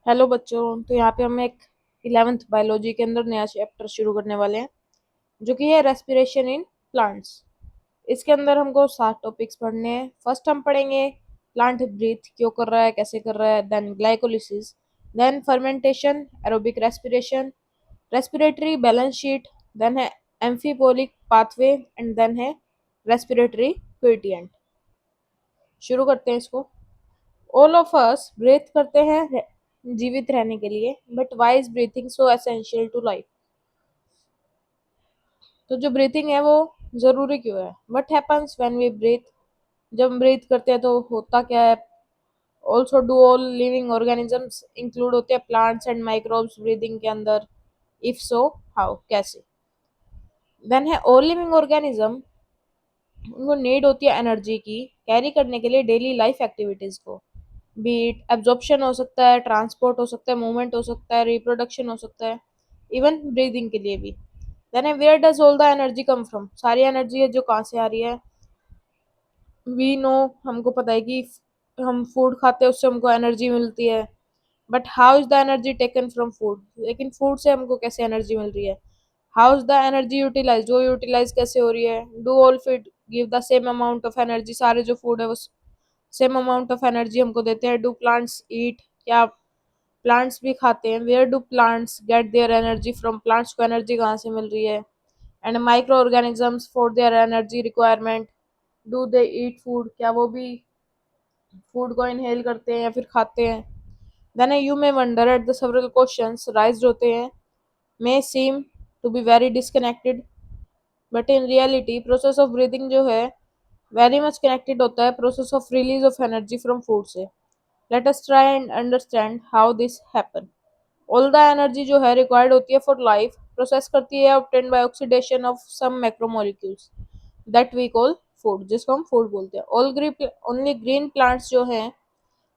Hello बच्चों। तो यहाँ पे हम एक 11th बायोलॉजी के अंदर नया चैप्टर शुरू करने वाले हैं जो कि है रेस्पिरेशन इन प्लांट्स। इसके अंदर हमको 7 टॉपिक्स पढ़ने हैं। फर्स्ट हम पढ़ेंगे प्लांट ब्रीथ क्यों कर रहा है, कैसे कर रहा है, then glycolysis, then fermentation, aerobic respiration, respiratory balance sheet, then है एम्फीपोलिक पाथवे एंड देन है रेस्पिरेटरी ग्रेडियंट। शुरू करते हैं इसको। ऑल ऑफ अस ब्रीथ करते हैं जीवित रहने के लिए, but why is breathing so essential to life. तो जो ब्रीथिंग है वो जरूरी क्यों है? What happens when we breathe? जब हम ब्रीथ करते हैं तो होता क्या है? Also do all living organisms include होते हैं प्लांट्स एंड माइक्रोब्स ब्रीदिंग के अंदर? इफ सो हाउ, कैसे? देन है ऑल लिविंग ऑर्गेनिज्म, उनको नीड होती है एनर्जी की कैरी करने के लिए डेली लाइफ एक्टिविटीज को। बीट एब्जॉर्प्शन हो सकता है, ट्रांसपोर्ट हो सकता है, मूवमेंट हो सकता है, रिप्रोडक्शन हो सकता है, इवन ब्रीदिंग के लिए भी। Then where does all the energy come from? सारी एनर्जी है जो कहाँ से आ रही है? वी नो, हमको पता है कि हम फूड खाते हैं उससे हमको एनर्जी मिलती है, but how is the energy taken from food? लेकिन फूड से हमको कैसे एनर्जी मिल रही है? How is the energy utilise? वो यूटिलाइज कैसे हो रही है? Do all food give the same amount of energy? सारे जो फूड है वो सेम अमाउंट ऑफ एनर्जी हमको देते हैं? Do plants eat? क्या प्लांट्स भी खाते हैं? Where do plants get their energy from? Plants को एनर्जी कहाँ से मिल रही है? And microorganisms for their energy requirement, do they eat food? क्या वो भी फूड को इनहेल करते हैं या फिर खाते हैं? Then you may wonder at the several questions raised होते हैं, may seem to be very disconnected, but in reality process of breathing जो है वेरी मच कनेक्टेड होता है process of release of energy from food से। Let us try and understand how this happen. All the energy जो है required होती है for life process करती है obtain by oxidation of some macromolecules that we call food, जिसको हम food बोलते हैं। All green only green plants जो हैं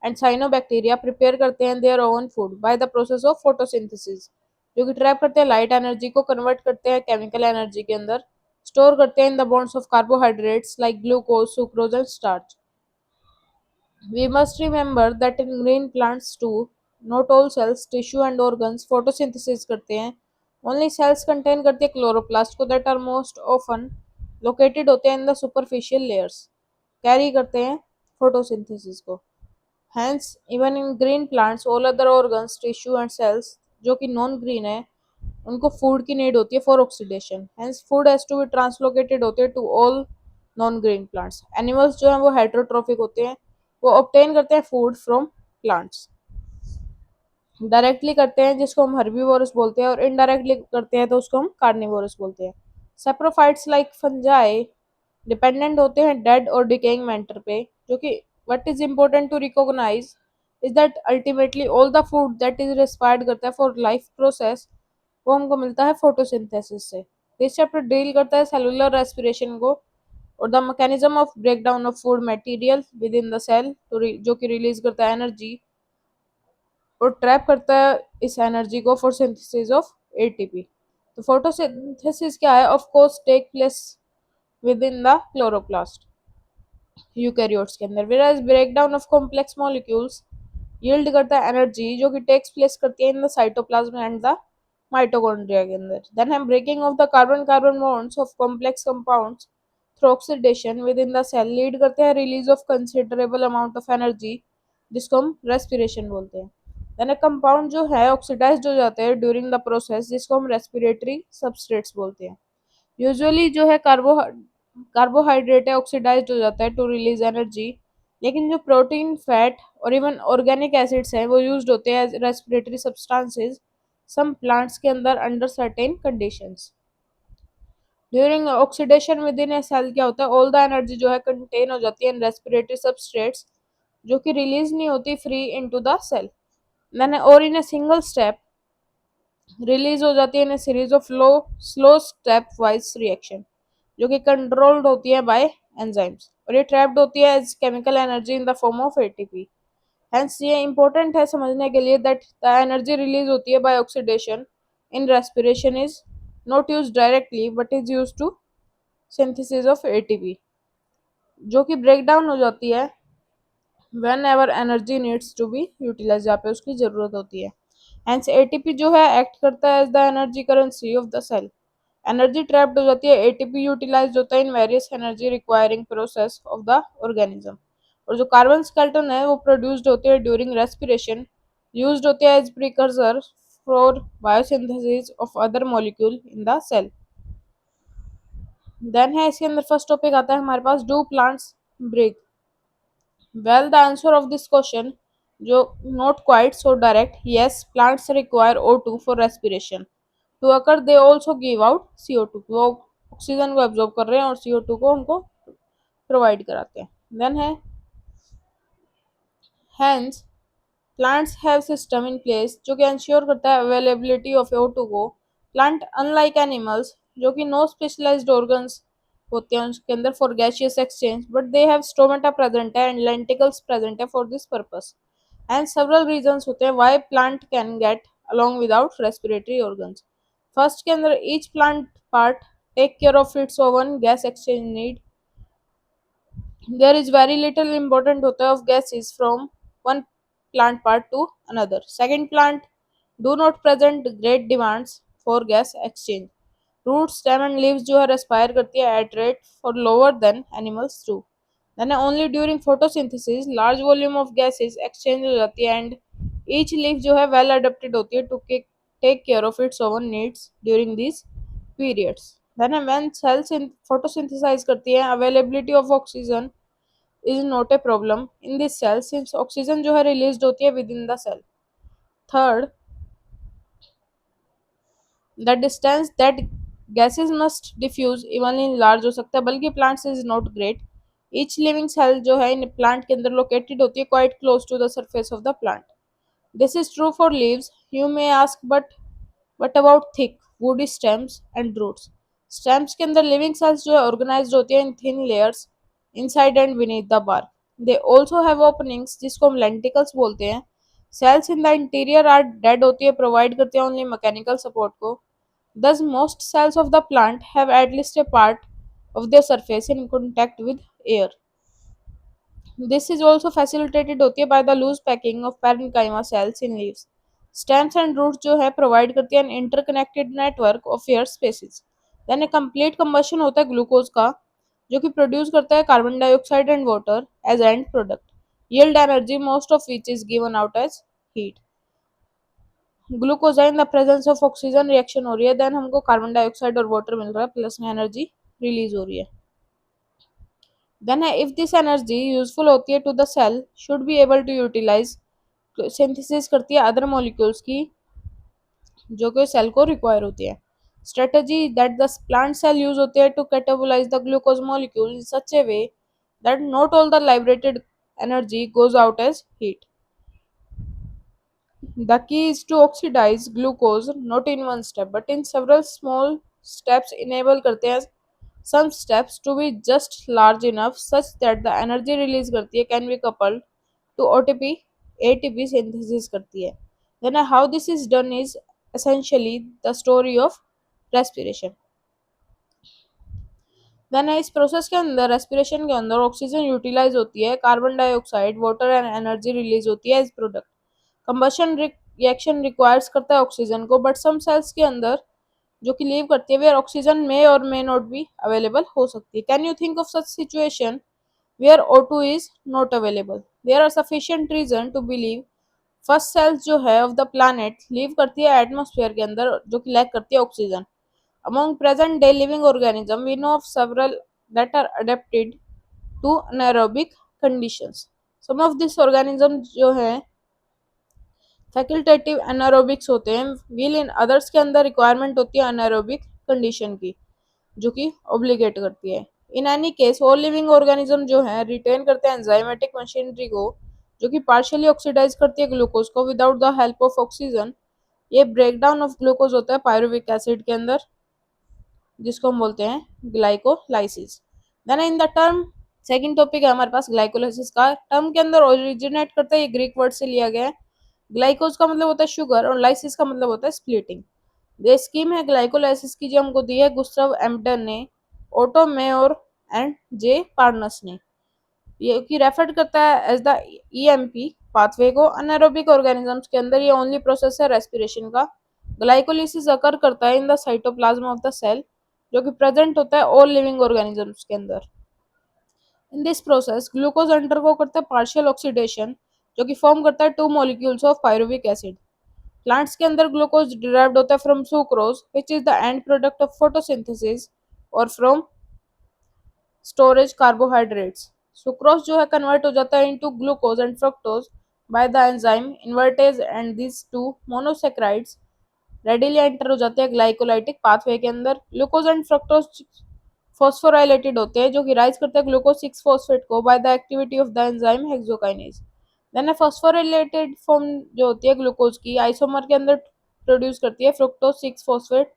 एंड साइनोबैक्टीरिया प्रिपेयर करते हैं their own food by the process of photosynthesis, जो कि ट्रैप करते हैं लाइट एनर्जी को, कन्वर्ट करते हैं केमिकल एनर्जी के अंदर, स्टोर करते हैं in the bonds of carbohydrates like glucose, sucrose and starch. We must remember that in green plants too, not all cells, tissue and organs photosynthesis करते हैं. Only cells contain करते हैं chloroplast को that are most often located होते हैं in the superficial layers. Carry करते हैं photosynthesis को. Hence, even in green plants, all other organs, tissue and cells जो कि नॉन ग्रीन है उनको फूड की नीड होती है for oxidation. Hence food has to be translocated होते हैं to all non green plants. Animals जो हैं वो हेट्रोट्रोफिक होते हैं, वो ऑब्टेन करते हैं फूड फ्रॉम प्लांट्स। डायरेक्टली करते हैं जिसको हम हर्बीवोरस बोलते हैं, और इनडायरेक्टली करते हैं तो उसको हम कार्निवोरस बोलते हैं। सेप्रोफाइट्स लाइक फंजाई डिपेंडेंट होते हैं डेड और डिकेइंग मैटर पे, जो कि what is important to recognise is that ultimately all the food that is required करता है फॉर लाइफ प्रोसेस वो हमको मिलता है फोटोसिंथेसिस से। दिस चैप्टर डील करता है सेलुलर रेस्पिरेशन को और the mechanism of break down of food material within the cell, जो कि रिलीज करता है एनर्जी और ट्रैप करता है इस एनर्जी को फॉर सिंथेसिस ऑफ एटीपी। तो फोटोसिंथेसिस क्या है? Of course take place within the chloroplast eukaryotes के अंदर, whereas breakdown of complex molecules yield करता है एनर्जी जो कि टेक्स प्लेस करती है in the cytoplasm and the mitochondria के अंदर। देन हम breaking of the carbon carbon bonds of complex compounds through oxidation within the cell lead करते हैं release of considerable amount of energy, जिसको हम respiration बोलते हैं। देन कंपाउंड जो है ऑक्सीडाइज्ड हो जाते हैं ड्यूरिंग द प्रोसेस, जिसको हम रेस्पिरेटरी सबस्ट्रेट्स बोलते हैं। यूजुअली जो है कार्बोहाइड्रेट है ऑक्सीडाइज्ड हो जाता है टू रिलीज एनर्जी, लेकिन जो प्रोटीन, फैट और इवन ऑर्गेनिक एसिड्स हैं वो यूज्ड होते हैं as respiratory substances some plants के अंदर under certain conditions. During oxidation within a cell क्या होता है? ऑल द एनर्जी जो है कंटेन हो जाती है इन रेस्पिरेटरी सबस्ट्रेट्स, जो कि रिलीज नहीं होती free into the cell. Then और in a single step release हो जाती है in a series of slow step wise reaction, जो कि कंट्रोल्ड होती है बाय एंजाइम्स, और ये ट्रैप्ड होती है as chemical energy in the form of ATP. Hence ये इंपॉर्टेंट है समझने के लिए दैट द एनर्जी रिलीज होती है by oxidation in respiration is not use directly but is use to synthesis of ATP, जो कि ब्रेक डाउन हो जाती है whenever energy needs to be utilise, जहाँ पे उसकी जरूरत होती है। एंड एटीपी जो है एक्ट करता है as the energy currency of the cell. Energy trapped हो जाती है, एटीपी यूटिलाइज होता है in various energy requiring process of the organism. और जो कार्बन स्केलेटन है वो प्रोड्यूस्ड होते हैं ड्यूरिंग रेस्पिरेशन, यूज्ड होते हैं as precursor for biosynthesis of other molecule in the cell. Then है इसके अंदर फर्स्ट टॉपिक आता है हमारे पास, do plants breathe. Well the answer of this question जो not quite so direct, yes plants require O2 for respiration, to occur they also give out CO2, वो oxygen को एब्जॉर्ब कर रहे हैं और CO2 को हमको प्रोवाइड कराते हैं। देन है hence plants have system in place जो कि इंश्योर करता है अवेलेबिलिटी ऑफ O2 को। प्लांट अनलाइक एनिमल्स जो कि नो स्पेशलाइज्ड ऑर्गन्स होते हैं उसके अंदर for gaseous exchange, but they have stomata present है एंड लेंटिकल्स प्रेजेंट है for this purpose. And several reasons होते हैं why plant can get along without respiratory organs. First के अंदर each plant part take care of its own gas exchange need, there is very little important होता है of gases from one plant part to another. Second, plant do not present great demands for gas exchange. Roots, stem and leaves जो है respire करती है at rate for lower than animals do. Then only during photosynthesis large volume of gases exchange हो जाती है and each leaf जो है well adapted होती है to take care of its own needs during these periods. Then when cells in photosynthesize करती है availability of oxygen is not a problem in this cell since oxygen जो है released होती है within the cell. Third, the distance that gases must diffuse evenly in large हो सकता है बल्कि plants is not great. Each living cell जो है इन plant के अंदर located होती है quite close to the surface of the plant. This is true for leaves. You may ask, but what about thick woody stems and roots? Stems के अंदर living cells जो है organized होती है in thin layers inside and beneath the bark. They also have openings जिसको हम lenticles बोलते हैं. Cells in the interior are dead होती है, provide करती है only mechanical support को. Thus, most cells of the plant have at least a part of their surface in contact with air. This is also facilitated होती है by the loose packing of parenchyma cells in leaves. Stems and roots जो है provide करती है an interconnected network of air spaces. Then a complete combustion होता है glucose का जो कि प्रोड्यूस करता है carbon dioxide and water as end product, yield energy most of which is given out as heat. Glucose in the presence of oxygen reaction हो रही है, देन हमको कार्बन डाइऑक्साइड और वाटर मिल रहा है प्लस में एनर्जी रिलीज हो रही है। देन है इफ दिस एनर्जी यूजफुल होती है to the cell should be able to utilise, synthesis करती है अदर मॉलिक्यूल्स की जो कि सेल को रिक्वायर होती है। Strategy that the plant cell use होते हैं to catabolise the glucose molecule in such a way that not all the liberated energy goes out as heat. The key is to oxidize glucose not in one step but in several small steps enable करते हैं some steps to be just large enough such that the energy release करती है can be coupled to ATP synthesis करती है। Then how this is done is essentially the story of respiration. Then इस process के अंदर respiration के अंदर oxygen utilise होती है, carbon dioxide water and energy release होती है as product. Combustion reaction requires करता है ऑक्सीजन को, बट सम सेल्स के अंदर जो कि लीव करती है वेयर ऑक्सीजन मे और मे नॉट बी अवेलेबल हो सकती है। Can you think of such situation where O2 is not available? There are sufficient reason to believe first cells जो है ऑफ द प्लैनेट लीव करती है एटमॉस्फेयर के अंदर जो कि लैक करती है oxygen. Among present day living organisms, we know of several that are adapted to anaerobic conditions. Some of these organisms जो हैं फैकल्टेटिव एनारोबिक्स होते हैं, व्हील इन अदर्स के अंदर रिक्वायरमेंट होती है अनारोबिक कंडीशन की जो कि ऑब्लिगेट करती है। In any case all living organism जो है रिटेन करते हैं एंजाइमेटिक मशीनरी को जो कि पार्शियली ऑक्सीडाइज करती है ग्लूकोज को without the help of oxygen. ये ब्रेकडाउन ऑफ ग्लूकोज होता है पायरुविक एसिड के अंदर जिसको हम बोलते हैं glycolysis. Then in the term second topic है हमारे पास ग्लाइकोलाइसिस का। टर्म के अंदर ओरिजिनेट करता है, ये ग्रीक वर्ड से लिया गया है। ग्लाइकोज का मतलब होता है शुगर और लाइसिस का मतलब होता है स्प्लिटिंग। ये स्कीम है ग्लाइकोलाइसिस की जो हमको दी है गुस्ताव एम्पटन ने, Otto Meyerhof and J Parnas ने। ये कि रेफर करता है एज द ईएमपी पाथवे को। अनारोबिक ऑर्गेनिजम्स के अंदर ये ओनली प्रोसेस है रेस्पिरेशन का। ग्लाइकोलिसिस अकर करता है in the cytoplasm of the cell, जो कि प्रेजेंट होता है ऑल लिविंग ऑर्गेनिजम्स के अंदर। In this process glucose undergo करता है पार्शियल ऑक्सीडेशन, जो कि फॉर्म करता है two molecules of pyruvic acid. Plants के अंदर ग्लूकोज डिराइव्ड होता है from sucrose which is the end product of photosynthesis, और फ्रॉम स्टोरेज कार्बोहाइड्रेट्स। सुक्रोज जो है कन्वर्ट हो जाता है into glucose and fructose by the enzyme invertase, and this two monosaccharides readily enter हो जाते हैं ग्लाइकोलाइटिक पाथवे के अंदर। ग्लूकोज एंड फ्रक्टोज फॉस्फोराइलेटेड होते हैं, जो कि राइज करते हैं ग्लूकोज 6 फॉस्फेट को by the activity of the enzyme hexokinase. Then phosphorylated form जो होती है ग्लूकोज की आइसोमर के अंदर प्रोड्यूस करती है फ्रुक्टोज 6 फॉस्फेट।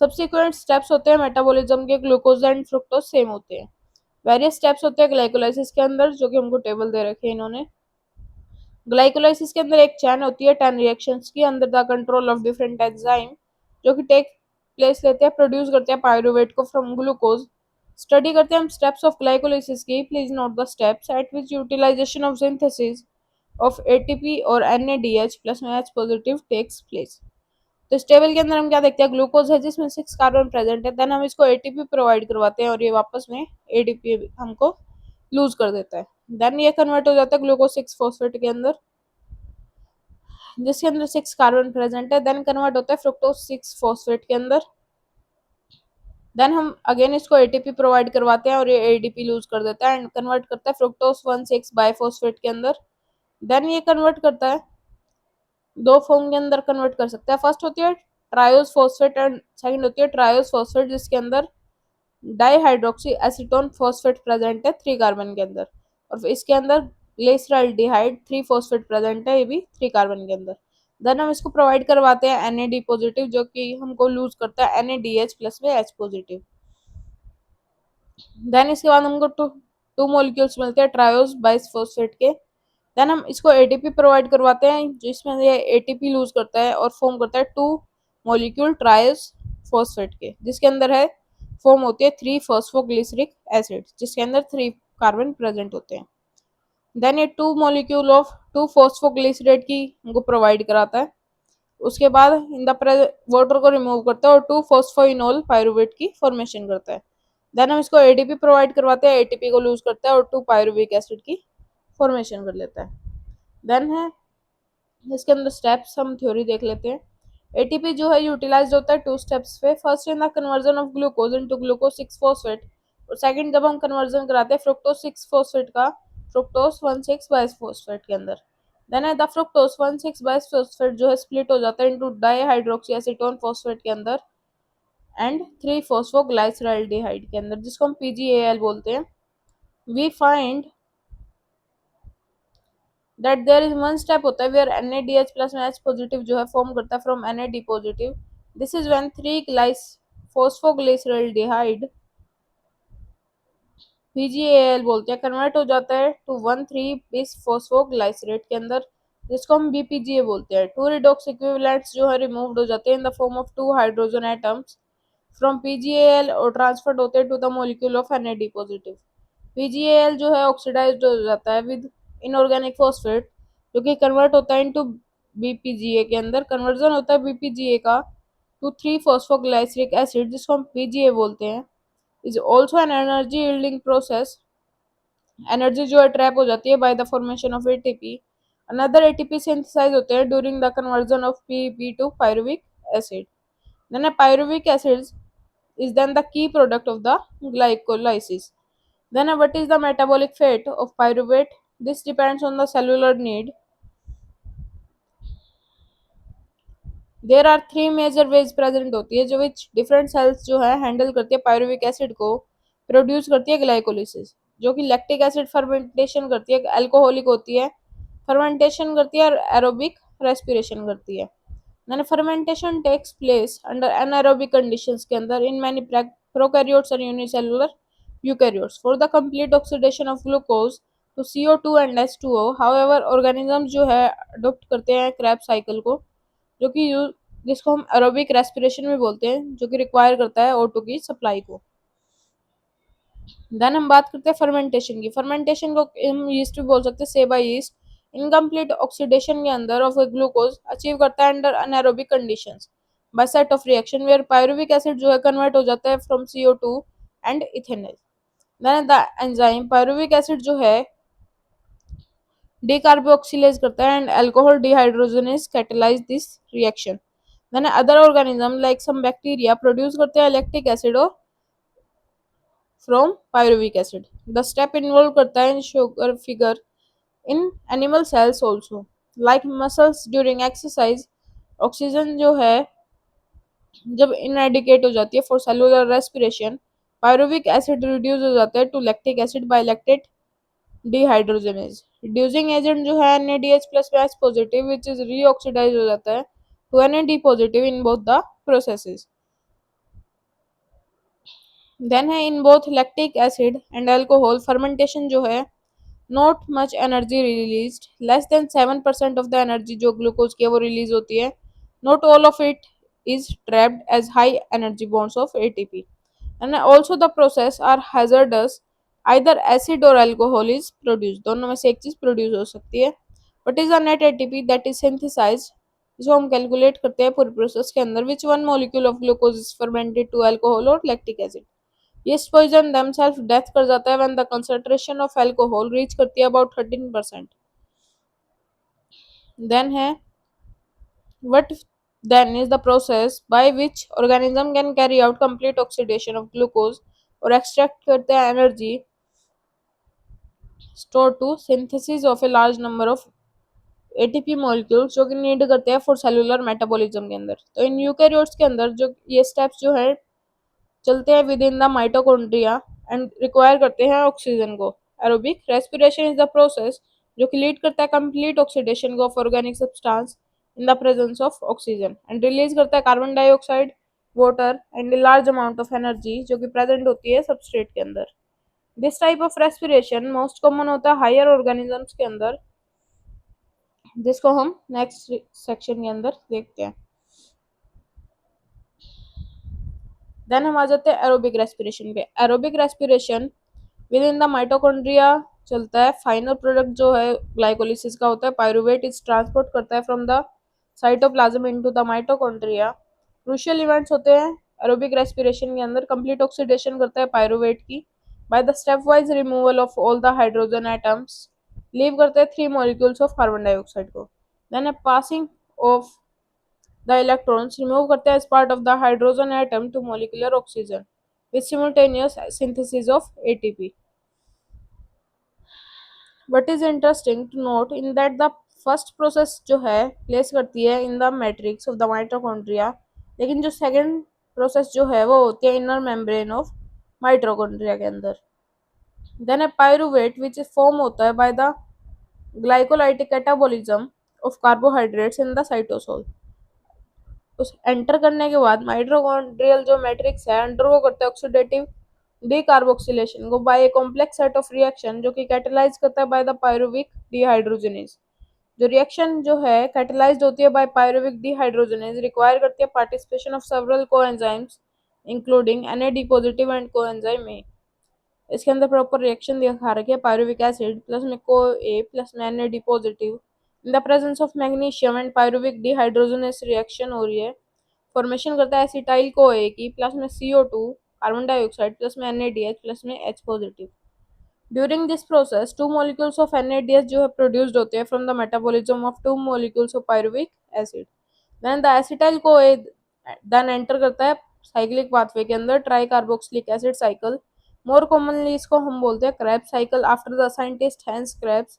सब्सिक्वेंट स्टेप्स होते हैं मेटाबॉलिज्म के, ग्लूकोज एंड फ्रुक्टोज सेम होते हैं। वेरियस स्टेप्स होते हैं ग्लाइकोलाइसिस के अंदर, जो कि हमको टेबल दे रखे हैं इन्होंने। ग्लाइकोलाइसिस के अंदर एक चैन होती है 10 रिएक्शंस की अंदर the control of different enzyme, जो कि टेक प्लेस लेते हैं, प्रोड्यूस करते हैं पायरुवेट को फ्रॉम ग्लूकोज। स्टडी करते हैं हम स्टेप्स ऑफ ग्लाइकोलाइसिस की। Please note the steps at which utilisation of synthesis of ATP और एनएडीएच प्लस में एच पॉजिटिव टेक्स प्लेस। तो इस टेबल के अंदर हम क्या देखते हैं, ग्लूकोज है जिसमें 6 कार्बन प्रेजेंट है, देन हम इसको एटीपी प्रोवाइड करवाते हैं और ये वापस में एडीपी हमको लूज कर देता है। देन ये कन्वर्ट हो जाता है ग्लूकोज 6 फॉस्फेट के अंदर, जिसके अंदर 6 कार्बन प्रेजेंट है, देन कन्वर्ट होता है फ्रुक्टोज 6 फॉस्फेट के अंदर। देन हम अगेन इसको एटीपी प्रोवाइड करवाते हैं और ये एडीपी लूज कर देता है एंड कन्वर्ट करता है फ्रुक्टोज 1,6 बाइफॉस्फेट के अंदर। देन ये कन्वर्ट करता है दो फॉर्म के अंदर कन्वर्ट कर सकता है। फर्स्ट होती है ट्रायोस फॉस्फेट एंड सेकंड होती है ट्रायोस फॉस्फेट, जिसके अंदर डाईहाइड्रोक्सी एसीटोन फॉस्फेट प्रेजेंट है 3 कार्बन के अंदर, और इसके अंदर ग्लिसरॉल्डिहाइड 3 फॉस्फेट प्रेजेंट है, ये भी 3 कार्बन के अंदर। देन हम इसको प्रोवाइड करवाते हैं एनएडी पॉजिटिव, जो कि हमको लूज करता है एनएडीएच प्लस में एच पॉजिटिव। देन इसके बाद हमको टू टू मॉलिक्यूल्स मिलते हैं ट्रायोस बाइस फॉस्फेट के। देन हम इसको एटीपी प्रोवाइड करवाते हैं, जिसमें ये एटीपी लूज करता है और फॉर्म करता है टू मॉलिक्यूल ट्रायोस फॉस्फेट के, जिसके अंदर है फॉर्म होती है 3 फॉस्फोग्लिसरिक एसिड, जिसके अंदर 3 कार्बन प्रेजेंट होते हैं। देन ये टू मॉलिक्यूल ऑफ 2 फॉस्फोग्लिसरेट की हमको प्रोवाइड कराता है। उसके बाद इन द वाटर को रिमूव करता है और 2 फॉस्फोइनोल पायरुवेट की फॉर्मेशन करता है। देन हम इसको एटीपी प्रोवाइड करवाते हैं, एटीपी को लूज करता है और 2 पायरुविक एसिड की फॉर्मेशन कर लेता है। देन है इसके अंदर स्टेप्स, हम थ्योरी देख लेते हैं। एटीपी जो है यूटिलाइज होता है 2 स्टेप्स पे। First in the conversion of glucose into glucose 6 phosphate, और सेकंड जब हम कन्वर्जन कराते हैं फ्रुक्टोज 6 फॉस्फेट का फ्रुक्टोज 1,6 बाइफॉस्फेट के अंदर। देन है द फ्रुक्टोज 1,6 बाइफॉस्फेट जो है स्प्लिट हो जाता है इनटू डाईहाइड्रोक्सी एसीटोन फॉस्फेट के अंदर एंड 3 फॉस्फोग्लाइसराल्डिहाइड के अंदर, जिसको हम पीजीएएल बोलते हैं। We find that there is one step होता है वेयर NADH प्लस में H पॉजिटिव जो है फॉर्म करता है from NAD positive. This is when 3 ग्लाइस फॉस्फोग्लिसराल्डिहाइड PGAL बोलते हैं कन्वर्ट हो जाता है टू 1,3 बिस फॉस्फोग्लाइसरेट के अंदर, जिसको हम BPGA बोलते हैं। टू रिडॉक्स इक्विवेलेंट्स जो है रिमूव्ड हो जाते हैं in the form of 2 hydrogen atoms from PGAL और ट्रांसफर्ड होते हैं to the molecule of NAD positive. PGAL जो है ऑक्सीडाइज्ड हो जाता है विद इनऑर्गेनिक फॉस्फेट, जो कि कन्वर्ट होता है इनटू BPGA के अंदर। कन्वर्जन होता है BPGA का टू 3 फॉस्फोग्लाइसरिक एसिड, जिसको हम PGA बोलते हैं, is also an energy yielding process. Energy जो है ट्रैप हो जाती है by the formation of ATP. Another ATP synthesise होते हैं during the conversion of PP to pyruvic acid. Then pyruvic acid is then the key product of the glycolysis. Then what is the metabolic fate of pyruvate? This depends on the cellular need. There are three major ways present होती है जो which different cells जो है handle करती है pyruvic acid को। Produce करती है ग्लाइकोलिसिस, जो कि लैक्टिक एसिड फर्मेंटेशन करती है, अल्कोहलिक होती है, फर्मेंटेशन करती है और एरोबिक रेस्पिरेशन करती है। then fermentation takes place under anaerobic conditions के अंदर in many prokaryotes and unicellular eukaryotes for the complete oxidation of glucose to CO2 and H2O। however organisms जो है अडोप्ट करते हैं क्रैब साइकिल को, जो कि जिसको हम एरोबिक रेस्पिरेशन भी बोलते हैं, जो कि रिक्वायर करता है O2 की सप्लाई को। देन हम बात करते हैं फर्मेंटेशन की। फर्मेंटेशन को हम यीस्ट भी बोल सकते हैं, सेबा यीस्ट इनकम्प्लीट ऑक्सीडेशन के अंदर ऑफ ग्लूकोज अचीव करता है under anaerobic conditions by set of reaction where pyruvic acid जो है कन्वर्ट हो जाता है from CO2 and ethanol. Then the enzyme pyruvic acid जो है decarboxylase करता है and alcohol dehydrogenase catalyze this reaction. then other organism like some bacteria produce करते हैं lactic acid और from pyruvic acid. the step involve करता है in sugar figure in animal cells also like muscles during exercise oxygen जो है जब inadequate हो जाती है for cellular respiration pyruvic acid reduce हो जाता है to lactic acid by lactate dehydrogenase. Reducing agent जो है NADH plus H positive which is reoxidise हो जाता है to NAD positive in both the processes. Then है in both lactic acid and alcohol fermentation जो है not much energy released less than 7% of the energy जो glucose की है वो रिलीज होती है। Not all of it is trapped as high energy bonds of ATP and also the process are hazardous either acid or alcohol is produced दोनों में से एक चीज प्रोड्यूस हो सकती है। what is the net ATP that is synthesized जो हम कैलकुलेट करते हैं पूरे प्रोसेस के अंदर which one molecule of glucose is fermented to alcohol or lactic acid। ये poison themselves डेथ कर जाता है when the concentration of alcohol reach करती है about 13%। then है what then is the process by which organism can carry out complete oxidation of glucose और extract करते हैं energy stored to synthesis of a large number of ATP molecules जो कि need करते हैं फॉर सेलुलर मेटाबॉलिज्म के अंदर। तो इन यूकैरियोट्स के अंदर जो ये स्टेप्स जो है चलते हैं with in the mitochondria and require करते हैं ऑक्सीजन को। Aerobic respiration is the process जो कि लीड करता है कंप्लीट ऑक्सीडेशन को of organic substance in the presence of oxygen and release करता है carbon dioxide water and large amount of energy जो कि प्रेजेंट होती है सबस्ट्रेट के अंदर। This type of respiration most common होता है हायर ऑर्गेनिजम्स के अंदर जिसको हम नेक्स्ट सेक्शन के अंदर देखते हैं। देन हम आ जाते हैं एरोबिक रेस्पिरेशन पे। Aerobic respiration with in the mitochondria चलता है। फाइनल प्रोडक्ट जो है ग्लाइकोलिसिस का होता है पायरुवेट इज ट्रांसपोर्ट करता है from the cytoplasm into the mitochondria. Crucial events होते हैं एरोबिक रेस्पिरेशन के अंदर। कंप्लीट ऑक्सीडेशन करता है पायरुवेट की by the step wise removal of all the hydrogen atoms leave करते हैं 3 मॉलिक्यूल्स ऑफ कार्बन डाइऑक्साइड को। Then passing of the electrons remove करते हैं as part of the hydrogen atom to molecular oxygen with simultaneous synthesis of ATP। What is interesting to note in that the first process जो है place करती है in the matrix of the mitochondria लेकिन जो second process जो है वो होती है इनर मेम्ब्रेन ऑफ माइटोकॉन्ड्रिया के अंदर। Then a pyruvate which form होता है by the glycolytic catabolism of carbohydrates in the cytosol. उस एंटर करने के बाद माइटोकॉन्ड्रियल जो मैट्रिक्स है अंडरगो करता है ऑक्सीडेटिव डीकार्बोक्सिलेशन को by a complex set of reaction जो कि कैटेलाइज करता है बाय द पायरुविक डिहाइड्रोजनेज। जो रिएक्शन जो है कैटेलाइज्ड होती है बाय पायरुविक डिहाइड्रोजनेज रिक्वायर करती है participation of several coenzymes including NAD positive and coenzyme A. इसके अंदर प्रॉपर रिएक्शन दिखा रखी है पायरुविक एसिड प्लस में CoA प्लस में NAD positive in the presence of magnesium and pyruvic dehydrogenase reaction हो रही है। फॉर्मेशन करता है एसिटाइल CoA की प्लस में CO2 कार्बन डाइऑक्साइड प्लस में NADH प्लस में H positive. During this process 2 molecules of NADH जो है प्रोड्यूस्ड होते हैं from the metabolism of 2 molecules of pyruvic acid. Then the acetyl CoA then enter करता है साइक्लिक पाथवे के अंदर tricarboxylic acid cycle. More commonly इसको हम बोलते हैं Krebs cycle after the scientist Hans Krebs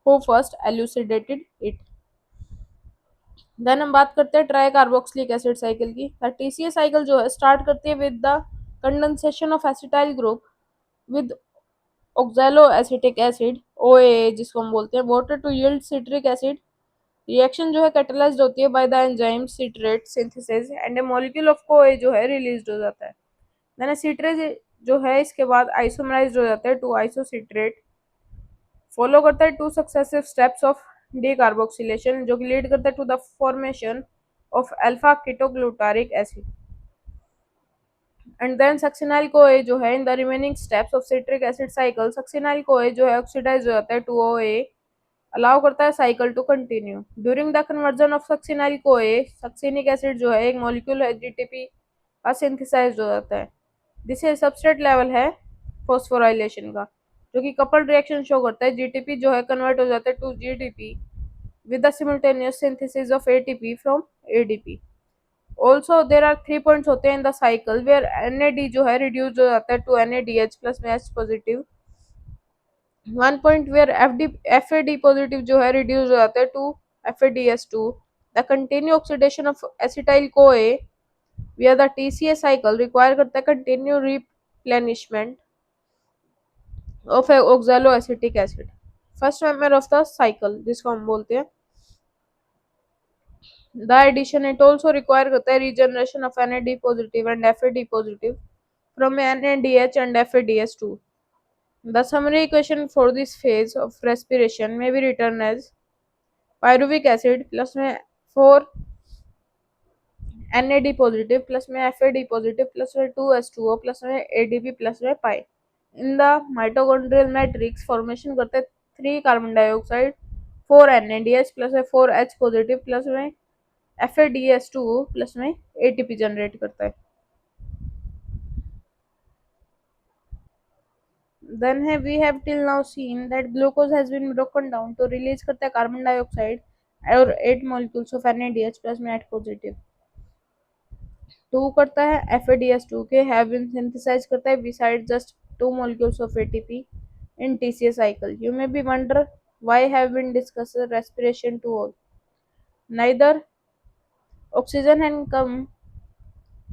who first elucidated it. Then हम बात करते हैं ट्राई कार्बोक्सिलिक एसिड साइकिल की। द TCA साइकिल जो है स्टार्ट करती है with the condensation of acetyl group with oxaloacetic acid OAA जिसको हम बोलते हैं water to yield citric acid. Reaction जो है कैटेलाइज्ड होती है by the enzyme citrate synthesis and a molecule of CoA जो है रिलीज्ड हो जाता है। देन सिट्रेट जो है इसके बाद आइसोमराइज्ड हो जाता है टू आइसोसिट्रेट। फॉलो करता है 2 सक्सेसिव स्टेप्स ऑफ डीकार्बोक्सिलेशन जो कि लीड करता है to the formation of alpha ketoglutaric acid. And then succinyl CoA जो है in the remaining steps of citric acid cycle, succinyl CoA जो है ऑक्सीडाइज हो जाता है टू ओ ए, अलाउ करता है cycle to continue. During the conversion of succinyl CoA, succinic acid जो है एक मॉलिक्यूल है जीटीपी का सिंथेसाइज हो जाता है। दिस सबस्ट्रेट लेवल है फॉस्फोराइलेशन का, जो कि कपल्ड रिएक्शन शो करता है। जीटीपी जो है कन्वर्ट हो जाता है to GDP with the simultaneous synthesis of ATP from ADP. Also there are 3 points होते हैं in the cycle where NAD जो है reduced हो जाता है to NADH plus में H positive. 1 point where FAD positive जो है reduced हो जाता है to FADH2. The continued oxidation of acetyl CoA via the TCA cycle require करता है continued replenishment of oxaloacetic acid. First member of the cycle जिसको हम बोलते हैं the addition, it also require करता है regeneration of NAD positive and FAD positive from NADH and FADH2. The summary equation for this phase of respiration may be written as pyruvic acid plus में 4 NAD positive plus में FAD positive plus में 2H2O plus में ADP plus में pi. In the mitochondrial matrix formation करते हैं 3 carbon dioxide 4 NADH plus में 4H positive plus में FADH2 plus में ATP जनरेट करता है। Then है we have till now seen that glucose has been broken down to release करता है कार्बन डाइऑक्साइड और 8 molecules of NADH प्लस में H पॉजिटिव। 2 करता है FADH2 के have been synthesized करता है beside just 2 molecules of ATP in TCA cycle. You may be wonder why have been discussed respiration to all. Neither oxygen has come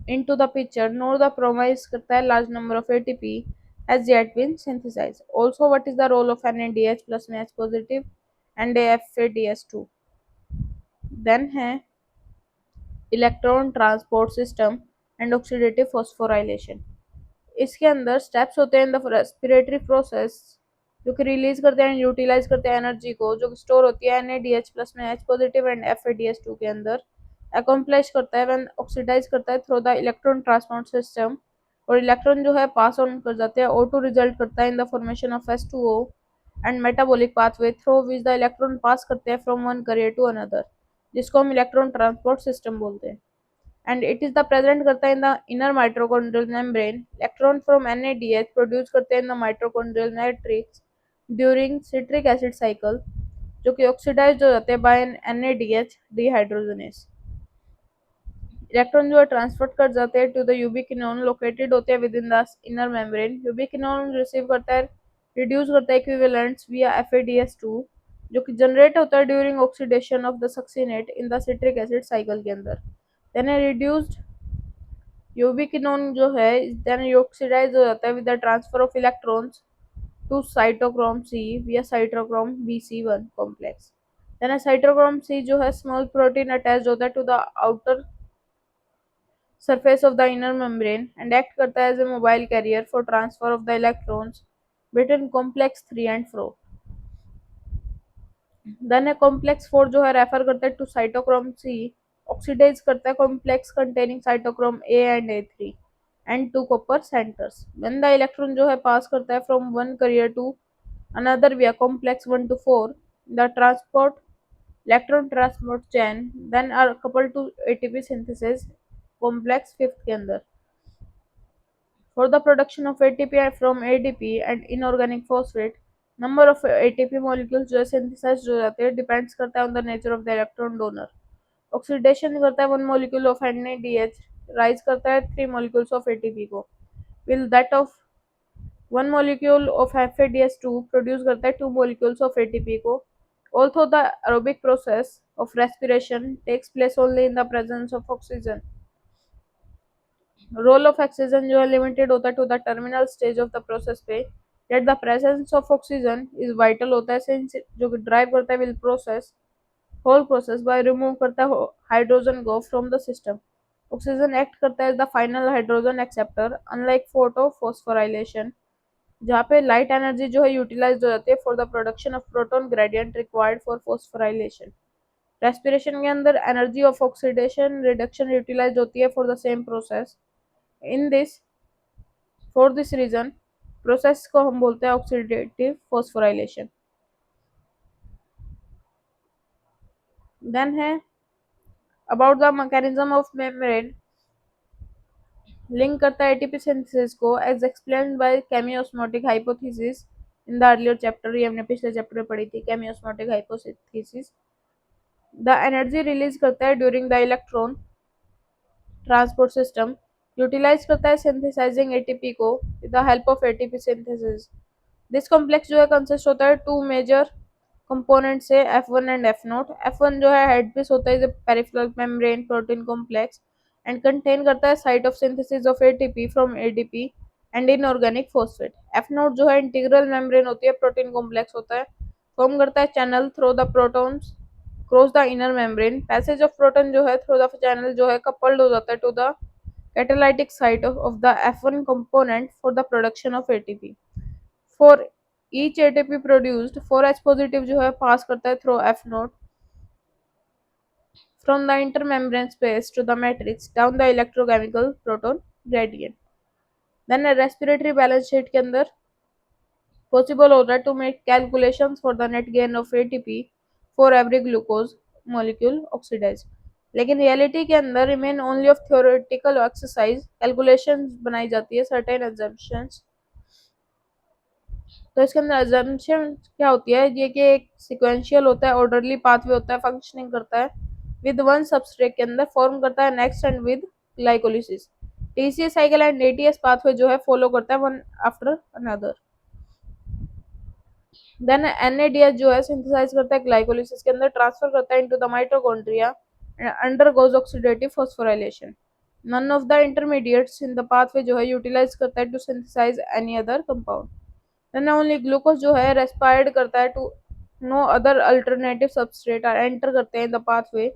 into the picture nor the promise करता है large number of ATP has yet been synthesized. Also, what is the role of NADH plus में H positive and FADH2? Then है electron transport system and oxidative phosphorylation. इसके अंदर steps होते हैं in the respiratory process जो कि release करते हैं यूटिलाइज करते हैं एनर्जी को जो स्टोर होती है NADH प्लस में H पॉजिटिव एंड FADH2 के अंदर, अकम्प्लिश करता है व्हेन ऑक्सीडाइज करता है through the electron transport system, और इलेक्ट्रॉन जो है पास ऑन कर जाते हैं O2 रिजल्ट करता है in the formation of H2O and metabolic pathway through which the electron pass करते हैं from one carrier to another, जिसको हम इलेक्ट्रॉन ट्रांसपोर्ट सिस्टम बोलते हैं। And it is the present करता है in the inner mitochondrial membrane. Electron from NADH produce करते हैं in the mitochondrial matrix during citric acid cycle, जो कि ऑक्सीडाइज हो जाते हैं बाय NADH डिहाइड्रोजनेस। इलेक्ट्रॉन जो है ट्रांसफर कर जाते हैं टू द यूबिक्विनोन लोकेटेड होते हैं with in the inner membrane. यूबिक्विनोन receive करता है रिड्यूस करता है इक्विवेलेंट्स विया FADH2 जो कि जनरेट होता है during oxidation of the succinate in the citric acid cycle के अंदर। देन रिड्यूस्ड यूबिक्विनोन जो है देन ऑक्सीडाइज हो जाता है with the transfer of electrons to cytochrome C via cytochrome BC1 complex. Then cytochrome C जो है स्मॉल प्रोटीन अटैच्ड होता है to the outer surface of the inner membrane and act करता है as a mobile carrier for transfer of the electrons between complex 3 and 4. Then a complex 4 जो है refer करता है to cytochrome C, oxidize करता है complex containing cytochrome A and A3 and 2 copper centers. When the electron जो है pass करता है from one carrier to another via complex 1 to 4, the transport electron transport chain then are coupled to ATP synthesis complex 5th के अंदर for the production of ATP from ADP and inorganic phosphate. Number of ATP molecules जो synthesized हो जाते हैं depends करता है on the nature of the electron donor. Oxidation करता है 1 molecule of NADH, rise करता है 3 molecules of ATP को, will that of 1 molecule of FADH2 produce करता है 2 molecules of ATP को. Although the aerobic process of respiration takes place only in the presence of oxygen, role of oxygen जो है limited होता है to the terminal stage of the process पे, yet the presence of oxygen is vital होता है since जो कि drive करता है will process whole process by remove करता है hydrogen go from the system. Oxygen act करता है as the final hydrogen acceptor unlike photo phosphorylation जहाँ पे लाइट एनर्जी जो है यूटिलाइज हो जाती है for the production of proton gradient required for phosphorylation. Respiration के अंदर energy of oxidation reduction utilise होती है for the same process in this for this reason process को हम बोलते हैं ऑक्सीडेटिव फॉस्फोराइलेशन। देन है about the mechanism of membrane, link करता है एटीपी सिंथेसिस को as explained by chemiosmotic hypothesis in the earlier chapter. ये हमने पिछले चैप्टर में पढ़ी थी, chemiosmotic hypothesis. The energy release करता है during the electron transport system, utilise करता है सिंथेसाइजिंग एटीपी को with the help of ATP synthesis. This complex जो है कंसिस्ट होता है टू मेजर कंपोनेंट से, F1 एंड F0। F1 जो है हेड पीस होता है peripheral membrane protein complex and contain करता है site of synthesis of ATP from ADP and inorganic phosphate. F0 जो है इंटीग्रल मेम्ब्रेन होती है, प्रोटीन कॉम्प्लेक्स होता है, फॉर्म करता है channel through the protons cross the inner membrane. Passage of proton जो है थ्रू द चैनल जो है कपल्ड हो जाता है to the catalytic site of the F1 component for the production of ATP। For each ATP produced, 4H positive जो है पास करता है through F0 from the intermembrane space to the matrix down the electrochemical proton gradient। Then respiratory balance sheet के अंदर possible होता है to make calculations for the net gain of ATP for every glucose molecule oxidized। लेकिन reality के अंदर remain only of theoretical exercise, calculations बनाई जाती है सर्टेन एग्जाम्पशंस। तो इसके अंदर एग्जाम्पशन क्या होती है, ये कि एक सिक्वेंशियल होता है, ऑर्डरली पाथवे होता है, फंक्शनिंग करता है विद वन सबस्ट्रेट के अंदर, फॉर्म करता है next and with glycolysis. TCS cycle and ATS pathway जो है फॉलो करता है one after another. Then NADH जो है सिंथेसाइज करता है ग्लाइकोलिसिस के अंदर, ट्रांसफर करता है into the mitochondria and undergoes oxidative phosphorylation. None of the intermediates in the pathway जो है यूटिलाइज करता है to synthesise any other compound. Then only glucose जो है रेस्पायर्ड करता है to no other alternative substrate are enter करते हैं in the pathway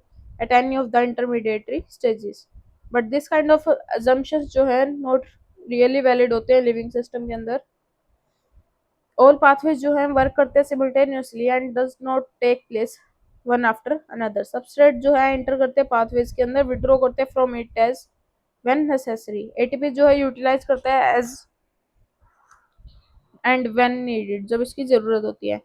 at any of the intermediatory stages. But this kind of assumptions जो है नॉट रियली वैलिड होते हैं लिविंग सिस्टम के अंदर। ऑल पाथवेज जो है वर्क करते हैं simultaneously and does not take place one after another. Substrate जो है एंटर करते हैं पाथवेज के अंदर, विड्रॉ करते हैं from it as when necessary. ATP जो है यूटिलाइज करता है एज एंड व्हेन नीडेड, जब इसकी जरूरत होती है।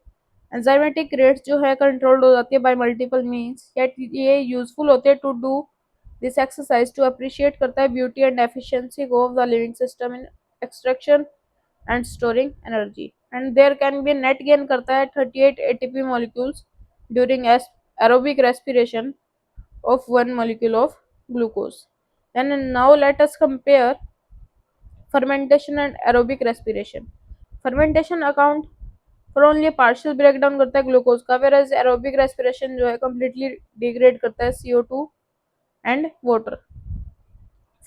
एंजाइमेटिक रेट्स जो है कंट्रोल्ड हो जाती है बाय मल्टीपल मीन्स, यट ये यूजफुल होते हैं to do this exercise to appreciate करता है beauty and efficiency of the living system in extraction and storing energy. And there can be net gain करता है 38 ATP molecules during aerobic respiration of one molecule of glucose। Then now let us compare fermentation and aerobic respiration। fermentation account for only partial breakdown करता है glucose का, whereas aerobic respiration जो है completely degrade करता है CO2 and water।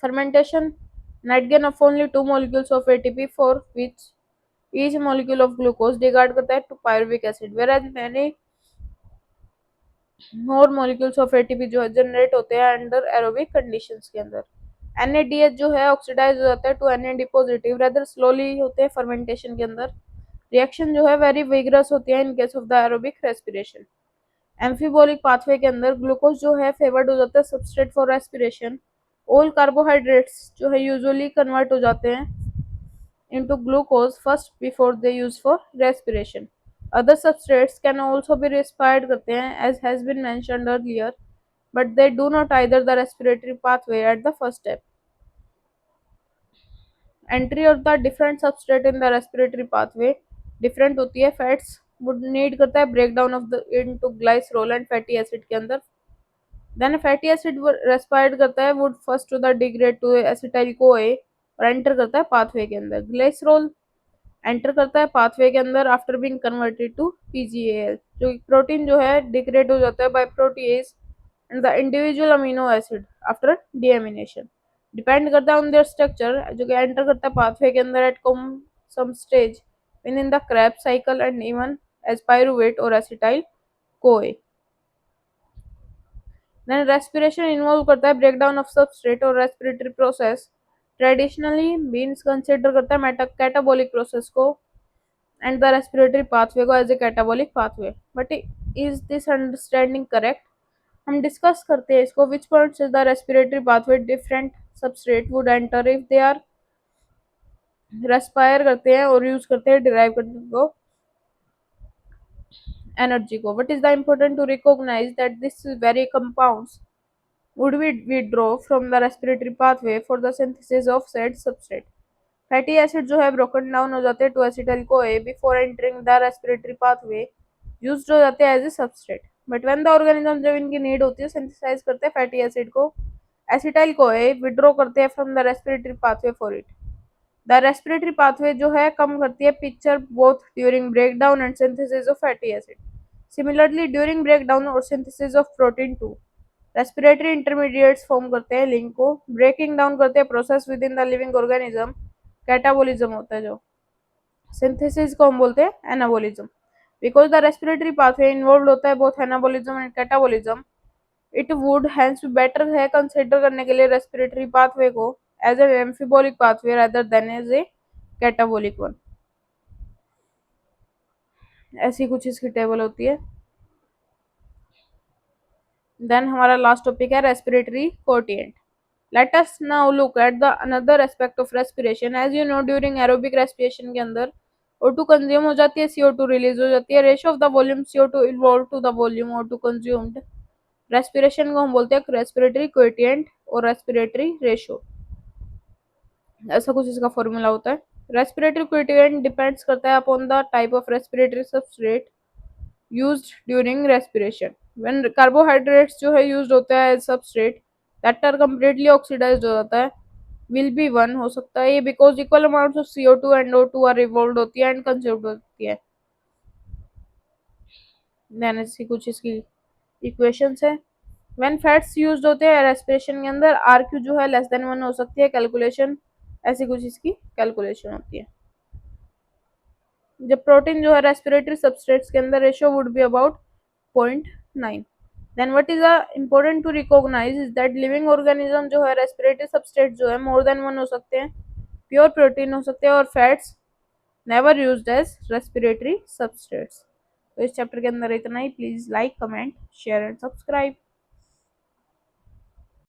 fermentation net gain of only two molecules of ATP for which each molecule of glucose degrade करता है to pyruvic acid, whereas many more molecules of ATP जो है generate होते हैं under aerobic conditions के अंदर। NADH जो है ऑक्सीडाइज हो जाता है to NAD positive, rather slowly होते हैं फर्मेंटेशन के अंदर। रिएक्शन जो है वेरी विगरस होती है in case of the aerobic respiration. एम्फीबोलिक pathway के अंदर ग्लूकोज जो है फेवर्ड हो जाता है substrate for respiration. All carbohydrates जो है यूजुअली कन्वर्ट हो जाते हैं into glucose first before they use for respiration। Other substrates can also be respired करते हैं as has been mentioned earlier, but they do not either the respiratory pathway at the first step। Entry of the different substrate in the respiratory pathway different होती है। Fats would need करता है breakdown of the into glycerol and fatty acid के अंदर। Then fatty acid respired करता है would first to the degrade to acetyl CoA और enter करता है pathway के अंदर। Glycerol एंटर करता है पाथवे के अंदर after being converted to PGL, जो प्रोटीन जो है डिग्रेड हो जाता है by protease and the individual amino acid after deamination. Depend करता है ऑन देयर स्ट्रक्चर, जो कि एंटर करता है पाथवे के अंदर at some stage within the Krebs cycle and even as pyruvate और acetyl CoA. Then respiration involve करता है ब्रेकडाउन ऑफ सबस्ट्रेट और respiratory process traditionally means consider करता है कैटाबोलिक प्रोसेस को एंड द रेस्पिरेटरी पाथवे को as a catabolic pathway. But is this understanding correct? हम discuss करते हैं इसको, which points is the respiratory pathway different substrate would enter if they are respire करते हैं और यूज करते हैं डिराइव करने को एनर्जी को. What is the important to recognize that this very compounds would be withdraw from the respiratory pathway for the synthesis of said substrate. Fatty acid जो है ब्रोकन डाउन हो जाते हैं to acetyl CoA before entering the respiratory pathway, used हो जाते हैं as a substrate. But when the organism जब इनकी नीड होती है सिंथेसाइज करते हैं फैटी एसिड को एसिटाइल को ए विड्रॉ करते हैं from the respiratory pathway for it. The respiratory pathway जो है कम करती है picture both during break down and synthesis of fatty acid. Similarly during break down और synthesis of protein to respiratory intermediates form करते हैं link को. Breaking down करते हैं process within the living organism catabolism होता है. जो synthesis को हम बोलते हैं anabolism. Because the respiratory pathway involve होता है both anabolism and catabolism, it would hence better है कंसिडर करने के लिए रेस्पिरेटरी पाथवे को as a amphibolic pathway rather than as a catabolic one. ऐसी कुछ इसकी टेबल होती है. देन हमारा लास्ट टॉपिक है respiratory quotient. Let us now look at the another aspect of respiration. As you know during aerobic respiration के अंदर O2 consume हो जाती है, CO2 रिलीज हो जाती है. Ratio of the volume CO2 involve to the volume O2 consumed. Respiration को हम बोलते हैं रेस्पिरेटरी कोएटिएंट और रेस्पिरेटरी रेशियो. ऐसा कुछ इसका फॉर्मूला होता है. रेस्पिरेटरी कोएटिएंट डिपेंड्स करता है upon the type of respiratory substrate used during respiration. When carbohydrates जो है यूज्ड होता है as substrate that are completely oxidised हो जाता है विल बी वन हो सकता है ये because equal amount of CO2 and O2 are revolve होती है एंड कंज्यूम्ड होती है. देन ऐसी कुछ इसकी इक्वेशंस है. व्हेन फैट्स यूज्ड होते हैं रेस्पिरेशन के अंदर RQ जो है लेस देन 1 हो सकती है. कैलकुलेशन ऐसी कुछ इसकी कैलकुलेशन होती है. जब प्रोटीन जो है रेस्पिरेटरी सबस्ट्रेट्स के अंदर ratio would be about 0.9. Then what is important to recognise is that living organism जो है रेस्पिरेटरी सबस्ट्रेट जो है मोर देन 1 हो सकते हैं, प्योर प्रोटीन हो सकते हैं और fats never used as respiratory substrates. तो इस चैप्टर के अंदर इतना ही. Please like comment share and subscribe.